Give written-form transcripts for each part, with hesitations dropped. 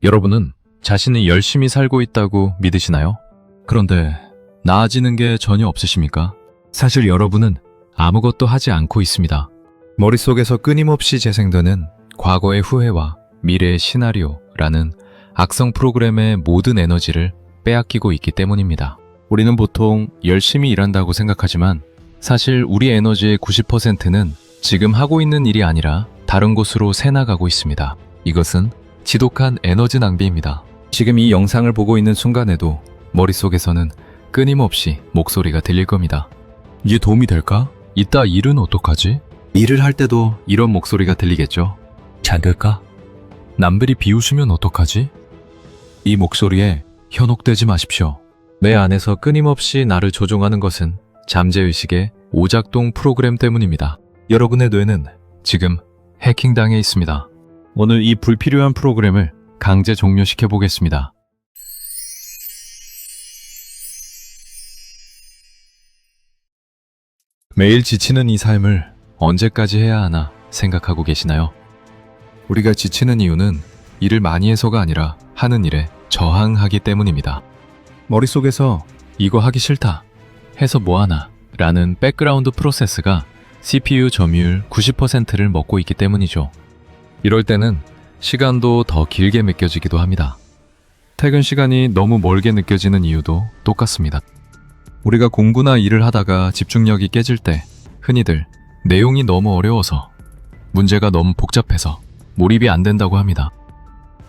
여러분은 자신이 열심히 살고 있다고 믿으시나요? 그런데 나아지는 게 전혀 없으십니까? 사실 여러분은 아무것도 하지 않고 있습니다. 머릿속에서 끊임없이 재생되는 과거의 후회와 미래의 시나리오라는 악성 프로그램의 모든 에너지를 빼앗기고 있기 때문입니다. 우리는 보통 열심히 일한다고 생각하지만 사실 우리 에너지의 90%는 지금 하고 있는 일이 아니라 다른 곳으로 새나가고 있습니다. 이것은 지독한 에너지 낭비입니다. 지금 이 영상을 보고 있는 순간에도 머릿속에서는 끊임없이 목소리가 들릴 겁니다. 이게 도움이 될까? 이따 일은 어떡하지? 일을 할 때도 이런 목소리가 들리겠죠? 잘 될까? 남들이 비웃으면 어떡하지? 이 목소리에 현혹되지 마십시오. 내 안에서 끊임없이 나를 조종하는 것은 잠재의식의 오작동 프로그램 때문입니다. 여러분의 뇌는 지금 해킹당해 있습니다. 오늘 이 불필요한 프로그램을 강제 종료시켜 보겠습니다. 매일 지치는 이 삶을 언제까지 해야 하나 생각하고 계시나요? 우리가 지치는 이유는 일을 많이 해서가 아니라 하는 일에 저항하기 때문입니다. 머릿속에서 이거 하기 싫다, 해서 뭐하나 라는 백그라운드 프로세스가 CPU 점유율 90%를 먹고 있기 때문이죠. 이럴 때는 시간도 더 길게 느껴지기도 합니다. 퇴근 시간이 너무 멀게 느껴지는 이유도 똑같습니다. 우리가 공부나 일을 하다가 집중력이 깨질 때 흔히들 내용이 너무 어려워서, 문제가 너무 복잡해서 몰입이 안 된다고 합니다.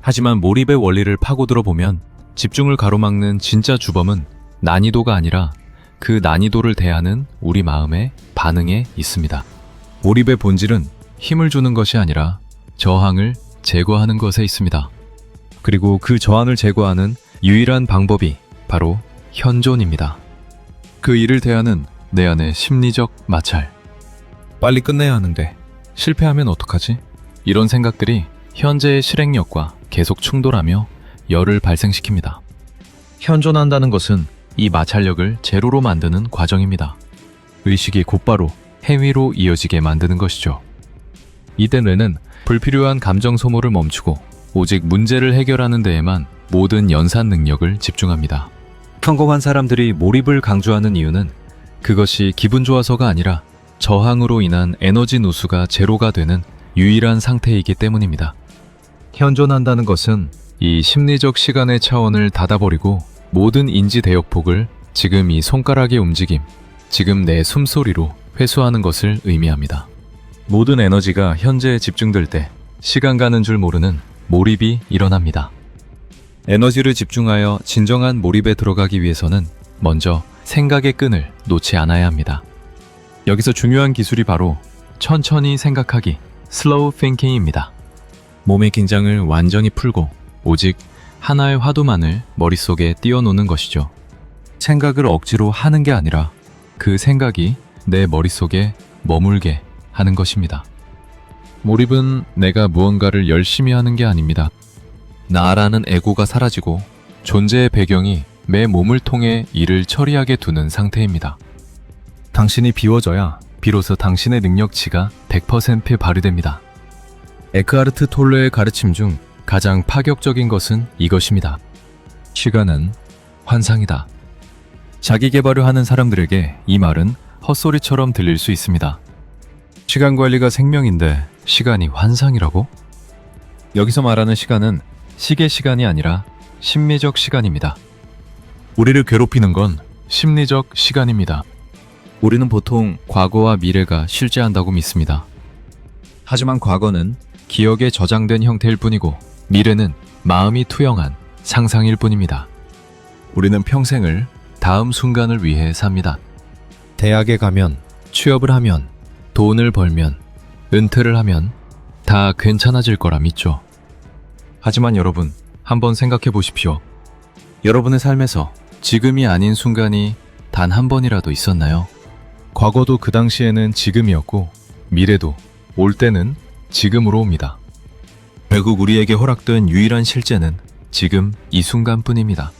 하지만 몰입의 원리를 파고들어 보면 집중을 가로막는 진짜 주범은 난이도가 아니라 그 난이도를 대하는 우리 마음의 반응에 있습니다. 몰입의 본질은 힘을 주는 것이 아니라 저항을 제거하는 것에 있습니다. 그리고 그 저항을 제거하는 유일한 방법이 바로 현존입니다. 그 일을 대하는 내 안의 심리적 마찰. 빨리 끝내야 하는데 실패하면 어떡하지? 이런 생각들이 현재의 실행력과 계속 충돌하며 열을 발생시킵니다. 현존한다는 것은 이 마찰력을 제로로 만드는 과정입니다. 의식이 곧바로 행위로 이어지게 만드는 것이죠. 이때 뇌는 불필요한 감정 소모를 멈추고 오직 문제를 해결하는 데에만 모든 연산 능력을 집중합니다. 성공한 사람들이 몰입을 강조하는 이유는 그것이 기분 좋아서가 아니라 저항으로 인한 에너지 누수가 제로가 되는 유일한 상태이기 때문입니다. 현존한다는 것은 이 심리적 시간의 차원을 닫아버리고 모든 인지 대역폭을 지금 이 손가락의 움직임, 지금 내 숨소리로 회수하는 것을 의미합니다. 모든 에너지가 현재에 집중될 때 시간 가는 줄 모르는 몰입이 일어납니다. 에너지를 집중하여 진정한 몰입에 들어가기 위해서는 먼저 생각의 끈을 놓지 않아야 합니다. 여기서 중요한 기술이 바로 천천히 생각하기, 슬로우 띵킹입니다. 몸의 긴장을 완전히 풀고 오직 하나의 화두만을 머릿속에 띄워놓는 것이죠. 생각을 억지로 하는 게 아니라 그 생각이 내 머릿속에 머물게 하는 것입니다. 몰입은 내가 무언가를 열심히 하는 게 아닙니다. 나라는 에고가 사라지고 존재의 배경이 내 몸을 통해 일을 처리하게 두는 상태입니다. 당신이 비워져야 비로소 당신의 능력치가 100% 발휘됩니다. 에크하르트 톨레의 가르침 중 가장 파격적인 것은 이것입니다. 시간은 환상이다. 자기 개발을 하는 사람들에게 이 말은 헛소리처럼 들릴 수 있습니다. 시간 관리가 생명인데 시간이 환상이라고? 여기서 말하는 시간은 시계 시간이 아니라 심리적 시간입니다. 우리를 괴롭히는 건 심리적 시간입니다. 우리는 보통 과거와 미래가 실재한다고 믿습니다. 하지만 과거는 기억에 저장된 형태일 뿐이고 미래는 마음이 투영한 상상일 뿐입니다. 우리는 평생을 다음 순간을 위해 삽니다. 대학에 가면, 취업을 하면, 돈을 벌면, 은퇴를 하면 다 괜찮아질 거라 믿죠. 하지만 여러분, 한번 생각해 보십시오. 여러분의 삶에서 지금이 아닌 순간이 단 한 번이라도 있었나요? 과거도 그 당시에는 지금이었고 미래도 올 때는 지금으로 옵니다. 결국 우리에게 허락된 유일한 실제는 지금 이 순간뿐입니다.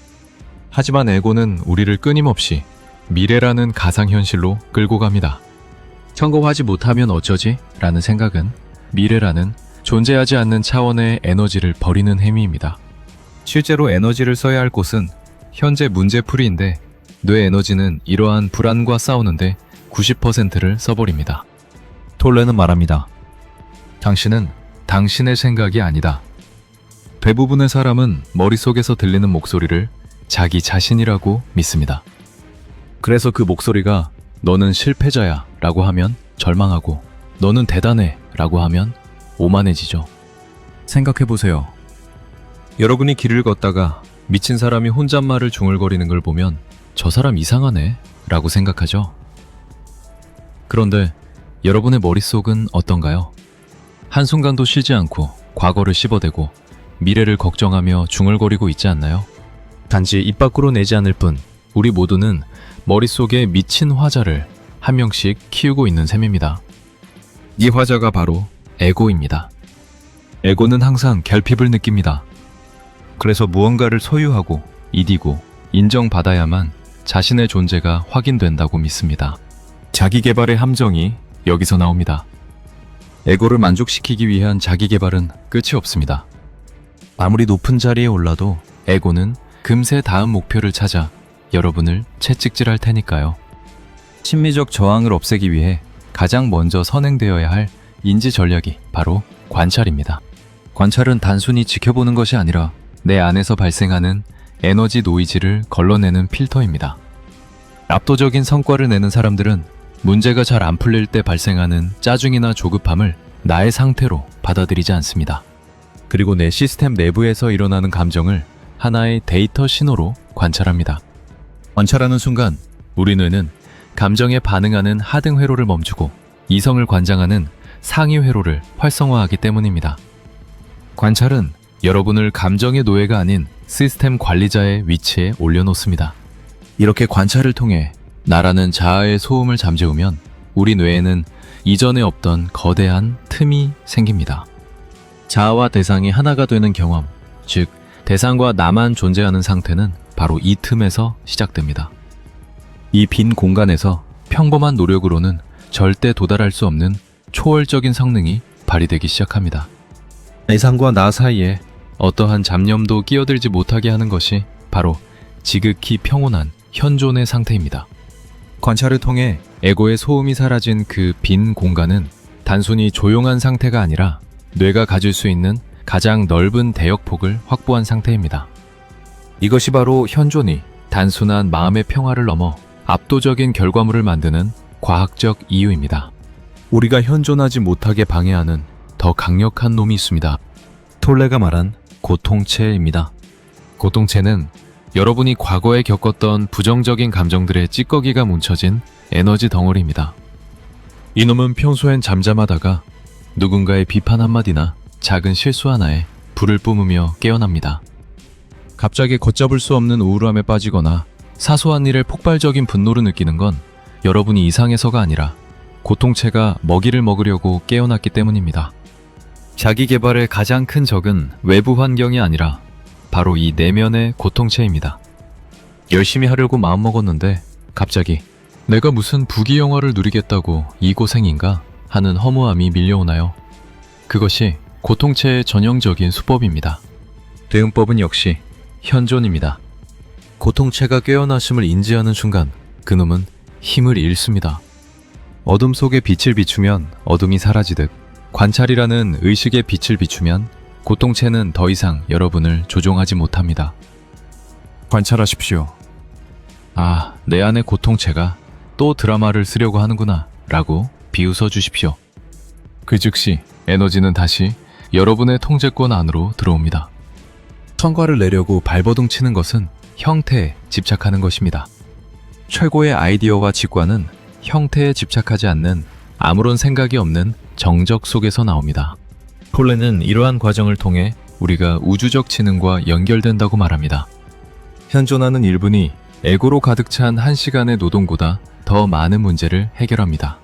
하지만 에고는 우리를 끊임없이 미래라는 가상현실로 끌고 갑니다. 성공하지 못하면 어쩌지? 라는 생각은 미래라는 존재하지 않는 차원의 에너지를 버리는 행위입니다. 실제로 에너지를 써야 할 곳은 현재 문제풀이인데 뇌 에너지는 이러한 불안과 싸우는데 90%를 써버립니다. 톨레는 말합니다. 당신은 당신의 생각이 아니다. 대부분의 사람은 머릿속에서 들리는 목소리를 자기 자신이라고 믿습니다. 그래서 그 목소리가 너는 실패자야 라고 하면 절망하고 너는 대단해 라고 하면 오만해지죠. 생각해보세요. 여러분이 길을 걷다가 미친 사람이 혼잣말을 중얼거리는 걸 보면 저 사람 이상하네 라고 생각하죠. 그런데 여러분의 머릿속은 어떤가요? 한순간도 쉬지 않고 과거를 씹어대고 미래를 걱정하며 중얼거리고 있지 않나요? 단지 입 밖으로 내지 않을 뿐 우리 모두는 머릿속에 미친 화자를 한 명씩 키우고 있는 셈입니다. 이 화자가 바로 에고입니다. 에고는 항상 결핍을 느낍니다. 그래서 무언가를 소유하고 이기고 인정받아야만 자신의 존재가 확인된다고 믿습니다. 자기개발의 함정이 여기서 나옵니다. 에고를 만족시키기 위한 자기개발은 끝이 없습니다. 아무리 높은 자리에 올라도 에고는 금세 다음 목표를 찾아 여러분을 채찍질할 테니까요. 심리적 저항을 없애기 위해 가장 먼저 선행되어야 할 인지 전략이 바로 관찰입니다. 관찰은 단순히 지켜보는 것이 아니라 내 안에서 발생하는 에너지 노이즈를 걸러내는 필터입니다. 압도적인 성과를 내는 사람들은 문제가 잘 안 풀릴 때 발생하는 짜증이나 조급함을 나의 상태로 받아들이지 않습니다. 그리고 내 시스템 내부에서 일어나는 감정을 하나의 데이터 신호로 관찰합니다. 관찰하는 순간 우리 뇌는 감정에 반응하는 하등 회로를 멈추고 이성을 관장하는 상위 회로를 활성화하기 때문입니다. 관찰은 여러분을 감정의 노예가 아닌 시스템 관리자의 위치에 올려놓습니다. 이렇게 관찰을 통해 나라는 자아의 소음을 잠재우면 우리 뇌에는 이전에 없던 거대한 틈이 생깁니다. 자아와 대상이 하나가 되는 경험, 즉 대상과 나만 존재하는 상태는 바로 이 틈에서 시작됩니다. 이 빈 공간에서 평범한 노력으로는 절대 도달할 수 없는 초월적인 성능이 발휘되기 시작합니다. 대상과 나 사이에 어떠한 잡념도 끼어들지 못하게 하는 것이 바로 지극히 평온한 현존의 상태입니다. 관찰을 통해 에고의 소음이 사라진 그 빈 공간은 단순히 조용한 상태가 아니라 뇌가 가질 수 있는 가장 넓은 대역폭을 확보한 상태입니다. 이것이 바로 현존이 단순한 마음의 평화를 넘어 압도적인 결과물을 만드는 과학적 이유입니다. 우리가 현존하지 못하게 방해하는 더 강력한 놈이 있습니다. 톨레가 말한 고통체입니다. 고통체는 여러분이 과거에 겪었던 부정적인 감정들의 찌꺼기가 뭉쳐진 에너지 덩어리입니다. 이놈은 평소엔 잠잠하다가 누군가의 비판 한마디나 작은 실수 하나에 불을 뿜으며 깨어납니다. 갑자기 걷잡을 수 없는 우울함에 빠지거나 사소한 일에 폭발적인 분노를 느끼는 건 여러분이 이상해서가 아니라 고통체가 먹이를 먹으려고 깨어났기 때문입니다. 자기 개발의 가장 큰 적은 외부 환경이 아니라 바로 이 내면의 고통체입니다. 열심히 하려고 마음먹었는데 갑자기 내가 무슨 부귀영화를 누리겠다고 이 고생인가 하는 허무함이 밀려오나요? 그것이 고통체의 전형적인 수법입니다. 대응법은 역시 현존입니다. 고통체가 깨어나심을 인지하는 순간 그놈은 힘을 잃습니다. 어둠 속에 빛을 비추면 어둠이 사라지듯 관찰이라는 의식의 빛을 비추면 고통체는 더 이상 여러분을 조종하지 못합니다. 관찰하십시오. 아, 내 안의 고통체가 또 드라마를 쓰려고 하는구나 라고 비웃어 주십시오. 그 즉시 에너지는 다시 여러분의 통제권 안으로 들어옵니다. 성과를 내려고 발버둥 치는 것은 형태에 집착하는 것입니다. 최고의 아이디어와 직관은 형태에 집착하지 않는 아무런 생각이 없는 정적 속에서 나옵니다. 톨레는 이러한 과정을 통해 우리가 우주적 지능과 연결된다고 말합니다. 현존하는 일분이 에고로 가득 찬 1시간의 노동보다 더 많은 문제를 해결합니다.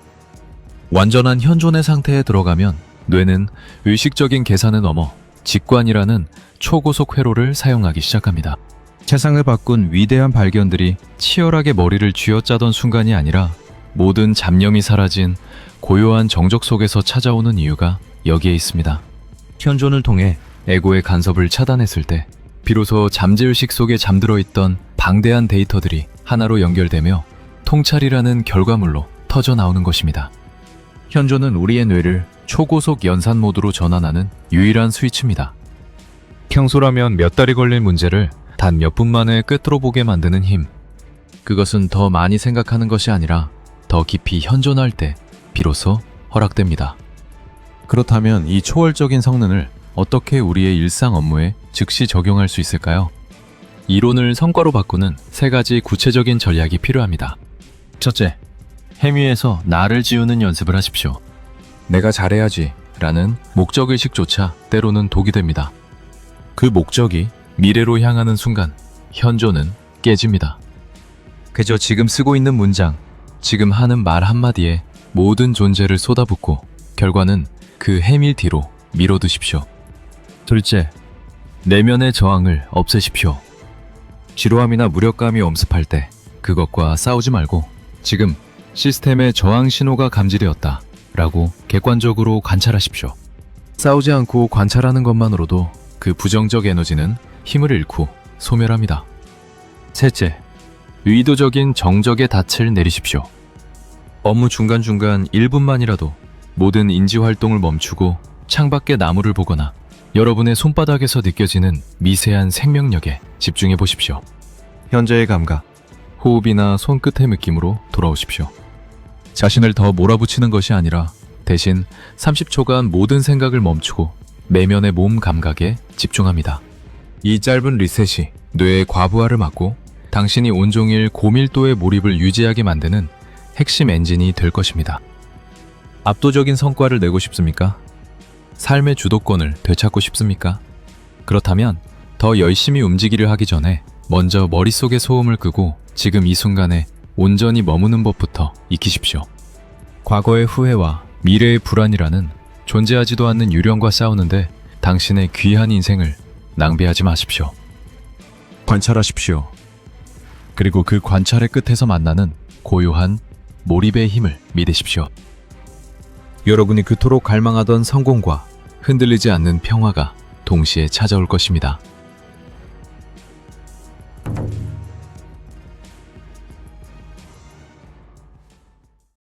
완전한 현존의 상태에 들어가면 뇌는 의식적인 계산을 넘어 직관이라는 초고속 회로를 사용하기 시작합니다. 세상을 바꾼 위대한 발견들이 치열하게 머리를 쥐어짜던 순간이 아니라 모든 잡념이 사라진 고요한 정적 속에서 찾아오는 이유가 여기에 있습니다. 현존을 통해 에고의 간섭을 차단했을 때 비로소 잠재의식 속에 잠들어 있던 방대한 데이터들이 하나로 연결되며 통찰이라는 결과물로 터져 나오는 것입니다. 현존은 우리의 뇌를 초고속 연산 모드로 전환하는 유일한 스위치입니다. 평소라면 몇 달이 걸릴 문제를 단 몇 분 만에 꿰뚫어 보게 만드는 힘. 그것은 더 많이 생각하는 것이 아니라 더 깊이 현존할 때 비로소 허락됩니다. 그렇다면 이 초월적인 성능을 어떻게 우리의 일상 업무에 즉시 적용할 수 있을까요? 이론을 성과로 바꾸는 3가지 구체적인 전략이 필요합니다. 첫째, 행위에서 나를 지우는 연습을 하십시오. 내가 잘해야지 라는 목적의식조차 때로는 독이 됩니다. 그 목적이 미래로 향하는 순간 현존은 깨집니다. 그저 지금 쓰고 있는 문장, 지금 하는 말 한마디에 모든 존재를 쏟아붓고 결과는 그 해밀 뒤로 미뤄두십시오. 둘째, 내면의 저항을 없애십시오. 지루함이나 무력감이 엄습할 때 그것과 싸우지 말고 지금 시스템의 저항 신호가 감지되었다 라고 객관적으로 관찰하십시오. 싸우지 않고 관찰하는 것만으로도 그 부정적 에너지는 힘을 잃고 소멸합니다. 셋째, 의도적인 정적의 닻을 내리십시오. 업무 중간중간 1분만이라도 모든 인지활동을 멈추고 창밖의 나무를 보거나 여러분의 손바닥에서 느껴지는 미세한 생명력에 집중해 보십시오. 현재의 감각, 호흡이나 손끝의 느낌으로 돌아오십시오. 자신을 더 몰아붙이는 것이 아니라 대신 30초간 모든 생각을 멈추고 내면의 몸 감각에 집중합니다. 이 짧은 리셋이 뇌의 과부하를 막고 당신이 온종일 고밀도의 몰입을 유지하게 만드는 핵심 엔진이 될 것입니다. 압도적인 성과를 내고 싶습니까? 삶의 주도권을 되찾고 싶습니까? 그렇다면 더 열심히 움직이려 하기 전에 먼저 머릿속의 소음을 끄고 지금 이 순간에 온전히 머무는 법부터 익히십시오. 과거의 후회와 미래의 불안이라는 존재하지도 않는 유령과 싸우는데 당신의 귀한 인생을 낭비하지 마십시오. 관찰하십시오. 그리고 그 관찰의 끝에서 만나는 고요한 몰입의 힘을 믿으십시오. 여러분이 그토록 갈망하던 성공과 흔들리지 않는 평화가 동시에 찾아올 것입니다.